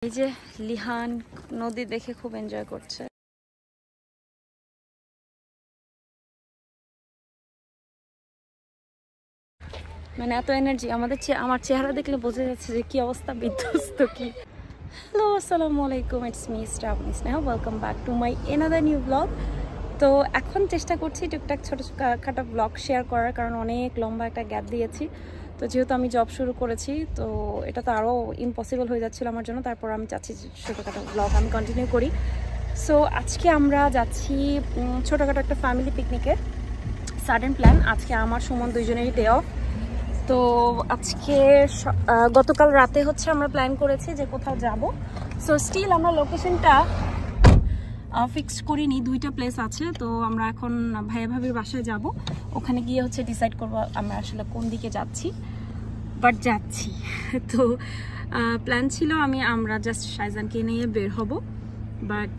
এই যে লিহান নদী দেখে খুব এনজয় করছে। মানে এত এনার্জি আমার চেহারা দেখলে বোঝা যাচ্ছে যে কি অবস্থা, বিধ্বস্ত কি। হ্যালো, আসসালামু আলাইকুম, it's me Shrabani Sneha, welcome back to my another new blog. তো এখন চেষ্টা করছি টুকটাক ছোটো খাটো ব্লগ শেয়ার করার, কারণ অনেক লম্বা একটা গ্যাপ দিয়েছি। তো যেহেতু আমি জব শুরু করেছি, তো এটা তো আরও ইম্পসিবল হয়ে যাচ্ছিলো আমার জন্য। তারপর আমি চাচ্ছি ছোটোখাটো ব্লগ আমি কন্টিনিউ করি। সো আজকে আমরা যাচ্ছি ছোটোখাটো একটা ফ্যামিলি পিকনিকে। সাডেন প্ল্যান, আজকে আমার সুমন দুইজনেরই ডে অফ। তো আজকে গতকাল রাতে হচ্ছে আমরা প্ল্যান করেছি যে কোথাও যাব। সো স্টিল আমরা লোকেশনটা ফিক্স করিনি, দুইটা প্লেস আছে। তো আমরা এখন ভাইয়া ভাবির বাসায় যাব, ওখানে গিয়ে হচ্ছে ডিসাইড করবো আমরা আসলে কোন দিকে যাচ্ছি, বাট যাচ্ছি। তো প্ল্যান ছিল আমরা জাস্ট শাইজানকে নিয়ে বের হব, বাট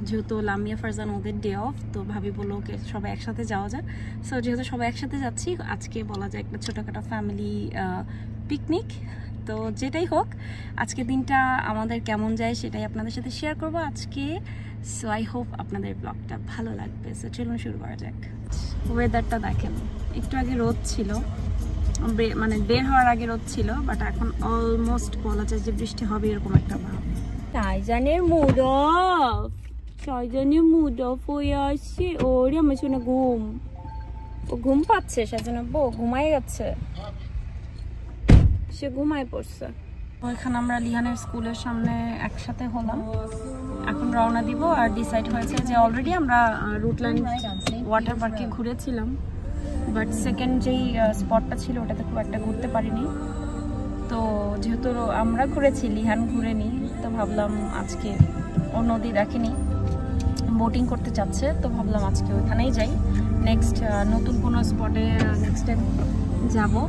যেহেতু লামিয়া ফারজান ওদের ডে অফ, তো ভাবি বললো ওকে সবাই একসাথে যাওয়া যায়। সো যেহেতু সবাই একসাথে যাচ্ছি, আজকে বলা যায় একটা ছোটোখাটো ফ্যামিলি পিকনিক। তো যেটাই হোক, আজকে দিনটা আমাদের কেমন যায় সেটাই আপনাদের সাথে শেয়ার করব আজকে। সো আই হোপ আপনাদের ব্লগটা ভালো লাগবে। সো চলুন শুরু করা যাক। ওয়েদারটা দেখেন, একটু আগে রোদ ছিল, মানে বের হওয়ার আগে রোদ ছিল, বাট এখন অলমোস্ট বলা যায় যে বৃষ্টি হবে এরকম একটা ভাব। শাইজানের মুড অফ, শাইজানের মুড অফ হয়ে আসছে। ওরে আমার শুনে ও ঘুম পাচ্ছে, শাইজান বউ ঘুমাই গেছে, সে ঘুমায় পড়ছে। ওইখানে আমরা লিহানের স্কুলের সামনে একসাথে হলাম, এখন রওনা দিব। আর ডিসাইড হয়েছে যে অলরেডি আমরা রুটল্যান্ড ওয়াটার পার্কে ঘুরেছিলাম, বাট সেকেন্ড যেই স্পটটা ছিল ওটাতে খুব একটা ঘুরতে পারিনি। তো যেহেতু আমরা ঘুরেছি, লিহান ঘুরেনি, তো ভাবলাম আজকে ও নদী দেখেনি, বোটিং করতে চাচ্ছে, তো ভাবলাম আজকে ওইখানেই যাই। নেক্সট নতুন কোনো স্পটে নেক্সট টাইম যাবো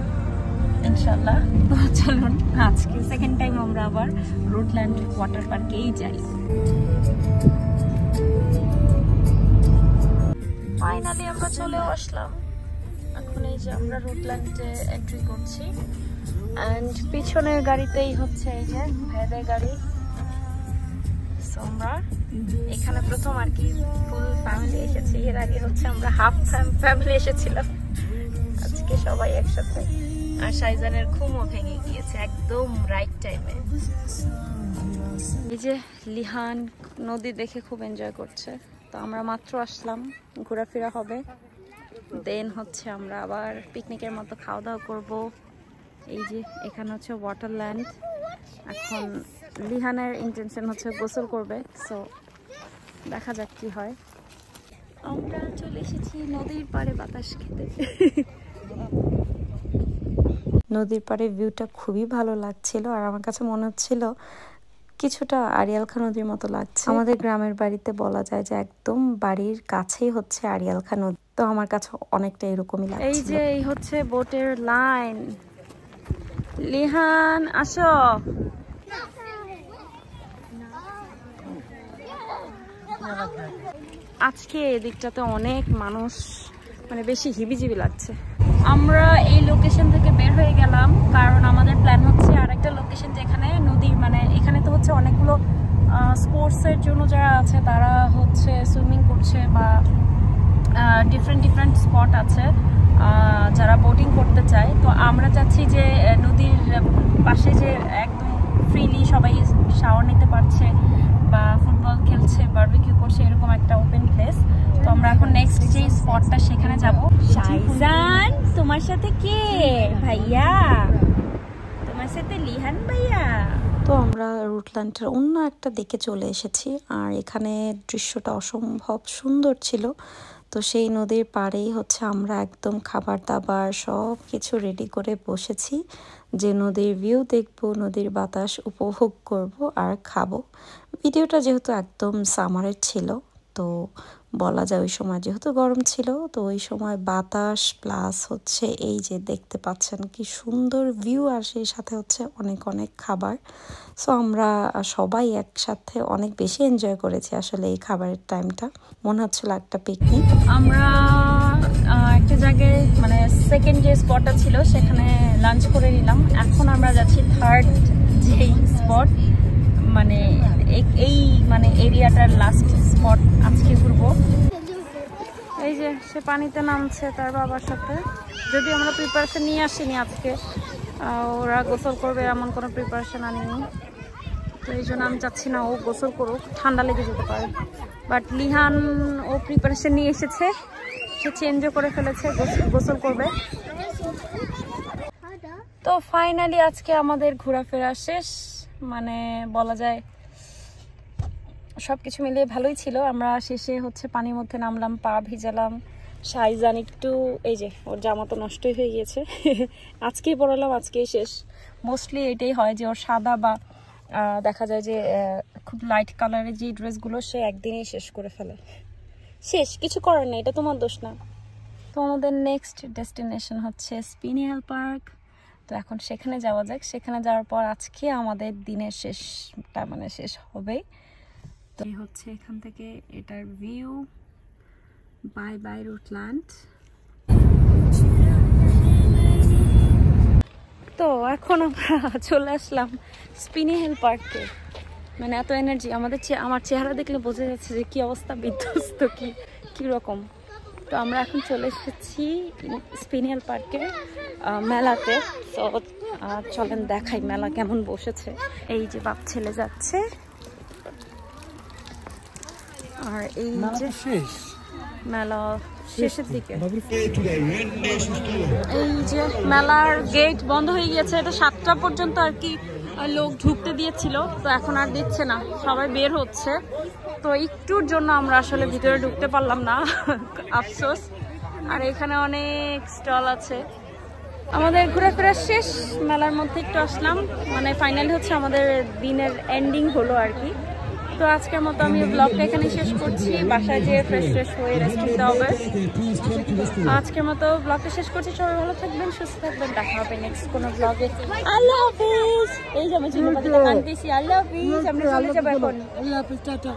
ইনশাল্লাহ। তো চলুন আজকে সেকেন্ড টাইম আমরা আবার রুটল্যান্ড ওয়াটার পার্কেই যাই। ফাইনালি আমরা চলেও আসলাম। এখন এই যে আমরা রুটল্যান্ডে এন্ট্রি করছি, অ্যান্ড পিছনের গাড়িতেই হচ্ছে এই যে ভাইদের গাড়ি। সো আমরা এখানে প্রথম আর কি ফুল ফ্যামিলি এসেছি, এর আগে হচ্ছে আমরা হাফ ফ্যামিলি এসেছিলাম, আজকে সবাই একসাথে। আর শাইজানের ঘুমও ভেঙে গিয়েছে একদম রাইট টাইমে। এই যে লিহান নদী দেখে খুব এনজয় করছে। তো আমরা মাত্র আসলাম, ঘোরাফেরা হবে, দেন হচ্ছে আমরা আবার পিকনিকের মতো খাওয়া দাওয়া করবো। এই যে এখানে হচ্ছে ওয়াটারল্যান্ড। এখন লিহানের ইন্টেনশন হচ্ছে গোসল করবে, সো দেখা যাক কি হয়। আমরা চলে এসেছি নদীর পাড়ে বাতাস খেতে। নদীর পাড়ে ভিউটা খুবই ভালো লাগছিল, আর আমার কাছে মনে হচ্ছিল কিছুটা আড়িয়াল খাঁ নদীর মতো লাগছে। আমাদের গ্রামের বাড়িতে বলা যায় যে একদম বাড়ির কাছেই হচ্ছে আড়িয়াল খাঁ নদী, তো আমার কাছে অনেকটা এরকমই লাগছে। এই যে এই হচ্ছে বোটের লাইন। লিহান আসো। আজকে এদিকটাতে অনেক মানুষ, মানে বেশি হিবিজিবি লাগছে। আমরা এই লোকেশন থেকে বের হয়ে গেলাম, কারণ আমাদের প্ল্যান হচ্ছে আরেকটা লোকেশন যেখানে নদী, মানে এখানে তো হচ্ছে অনেকগুলো স্পোর্টসের জন্য যারা আছে তারা হচ্ছে সুইমিং করছে, বা ডিফারেন্ট স্পট আছে যারা বোটিং করতে চায়। তো আমরা চাচ্ছি যে নদীর পাশে যে একদম ফ্রিলি সবাই শাওয়ার নিতে পারছে, বা ফুটবল খেলছে, বারবিকিউ করছে, এরকম একটা ওপেন প্লেস। তো আমরা এখন নেক্সট যে স্পটটা সেখানে যাব। শাইজান তোমার সাথে কে? ভাইয়া, তোমার সাথে লিহান ভাইয়া। তো আমরা রুটল্যান্ডের অন্য একটা দিকে চলে এসেছি, আর এখানে দৃশ্যটা অসম্ভব সুন্দর ছিল। তো সেই নদীর পাড়েই হচ্ছে আমরা একদম খাবার দাবার সব কিছু রেডি করে বসেছি, যে নদীর ভিউ দেখবো, নদীর বাতাস উপভোগ করব আর খাবো। ভিডিওটা যেহেতু একদম সামারের ছিল, তো বলা যায় ওই সময় যেহেতু গরম ছিল, তো ওই সময় বাতাস প্লাস হচ্ছে এই যে দেখতে পাচ্ছেন কি সুন্দর ভিউ, আর সেই সাথে হচ্ছে অনেক অনেক খাবার। সো আমরা সবাই একসাথে অনেক বেশি এনজয় করেছি আসলে এই খাবারের টাইমটা, মনে হচ্ছিল একটা পিকনিক। আমরা একটা জায়গায়, মানে সেকেন্ড যে স্পটটা ছিল সেখানে লাঞ্চ করে নিলাম। এখন আমরা যাচ্ছি থার্ড যেই স্পট, মানে এই মানে এরিয়াটার লাস্ট স্পট আজকে ঘুরবো। এই যে সে পানিতে নামছে তার বাবার সাথে, যদি আমরা প্রিপারেশন নিয়ে আসিনি আজকে, ওরা গোসল করবে এমন কোনো প্রিপারেশন আনিনি, তো এই জন্য আমি চাচ্ছি না ও গোসল করুক, ঠান্ডা লেগে যেতে পারে। বাট লিহান ও প্রিপারেশন নিয়ে এসেছে, সে চেঞ্জও করে ফেলেছে, গোসল করবে। তো ফাইনালি আজকে আমাদের ঘোরাফেরা শেষ, মানে বলা যায় সবকিছু মিলিয়ে ভালোই ছিল। আমরা শেষে হচ্ছে পানির মধ্যে নামলাম, পা ভিজালাম, শাইজান একটু, এই যে ওর জামা তো নষ্টই হয়ে গিয়েছে আজকেই পরালাম, আজকেই শেষ। মোস্টলি এটাই হয় যে ওর সাদা বা দেখা যায় যে খুব লাইট কালারের যে ড্রেসগুলো সে একদিনেই শেষ করে ফেলে। শেষ, কিছু করার নেই, এটা তোমার দোষ না। তো আমাদের নেক্সট ডেস্টিনেশন হচ্ছে স্পিনিয়াল পার্ক, তো এখন সেখানে যাওয়া যাক। সেখানে যাওয়ার পর আজকে আমাদের দিনের শেষটা মানে শেষ হবে। তো হচ্ছে এখান থেকে এটার ভিউ, বাই বাই রুটল্যান্ড। তো এখন আমরা চলে আসলাম স্পিনিয়াল পার্কে। মানে এত এনার্জি, আমার চেহারা দেখলে বোঝা যাচ্ছে যে কি অবস্থা, বিধ্বস্ত কি রকম। তো আমরা এখন চলে এসেছি স্পিনিয়াল পার্কে মেলাতে। তো চলেন দেখাই মেলা কেমন বসেছে। এই যে বাপ ছেলে যাচ্ছে, আর এই যে মেলা শেষের দিকে, এই যে মেলার গেট বন্ধ হয়ে গিয়েছে। এটা 7টা পর্যন্ত আর কি লোক ঢুকতে দিয়েছিল, তো এখন আর দিচ্ছে না, সবাই বের হচ্ছে। তো একটুর জন্য আমরা আসলে ভিতরে ঢুকতে পারলাম না, আফসোস। আর এখানে অনেক স্টল আছে। আমাদের ঘোরাফেরা শেষ, মেলার মধ্যে একটু আসলাম, মানে ফাইনালি হচ্ছে আমাদের দিনের এন্ডিং হলো আর কি। তো আজকের মতো আমি ব্লগটা এখানে শেষ করছি, বাসায় যেয়ে ফ্রেশ হয়ে রেস্ট নিতে হবে। আজকের মতো ব্লগটা শেষ করছি, সবাই ভালো থাকবেন, সুস্থ থাকবেন, দেখা হবে নেক্সট কোনো ব্লগে। আল্লাহ হাফিজ। এই যে আমি চিন্তা করতেছি, আল্লাহ হাফিজ, আমরা চলে যাবো এখন। আল্লাহ হাফিজ, টাটা।